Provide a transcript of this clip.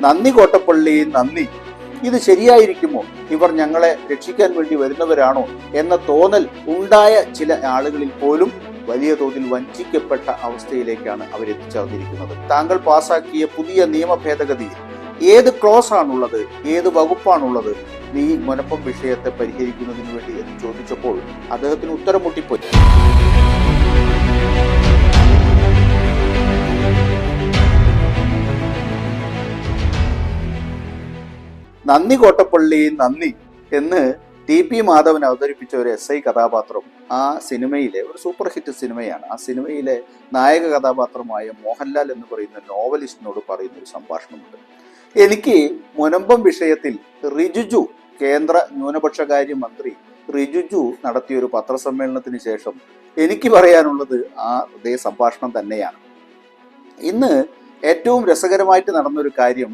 നന്ദി കോട്ടപ്പള്ളി, നന്ദി. ഇത് ശരിയായിരിക്കുമോ? ഇവർ ഞങ്ങളെ രക്ഷിക്കാൻ വേണ്ടി വരുന്നവരാണോ എന്ന തോന്നൽ ഉണ്ടായ ചില ആളുകളിൽ പോലും വലിയ തോതിൽ വഞ്ചിക്കപ്പെട്ട അവസ്ഥയിലേക്കാണ് അവരെത്തിച്ചേർന്നിരിക്കുന്നത്. താങ്കൾ പാസാക്കിയ പുതിയ നിയമ ഭേദഗതിയിൽ ഏത് ക്ലോസ് ആണുള്ളത്, ഏത് വകുപ്പാണുള്ളത് ഈ മുനപ്പം വിഷയത്തെ പരിഹരിക്കുന്നതിന് വേണ്ടി എന്ന് ചോദിച്ചപ്പോൾ അദ്ദേഹത്തിന് ഉത്തരം മുട്ടിപ്പോയി. നന്ദി കോട്ടപ്പള്ളി, നന്ദി എന്ന് TP മാധവൻ അവതരിപ്പിച്ച ഒരു SI കഥാപാത്രം ആ സിനിമയിലെ ഒരു സൂപ്പർ ഹിറ്റ് സിനിമയാണ്. ആ സിനിമയിലെ നായക കഥാപാത്രമായ മോഹൻലാൽ എന്ന് പറയുന്ന നോവലിസ്റ്റിനോട് പറയുന്ന ഒരു സംഭാഷണമുണ്ട്. എനിക്ക് മുനമ്പം വിഷയത്തിൽ റിജിജു, കേന്ദ്ര ന്യൂനപക്ഷകാര്യ മന്ത്രി റിജിജു നടത്തിയൊരു പത്രസമ്മേളനത്തിന് ശേഷം എനിക്ക് പറയാനുള്ളത് അതേ സംഭാഷണം തന്നെയാണ്. ഇന്ന് ഏറ്റവും രസകരമായിട്ട് നടന്നൊരു കാര്യം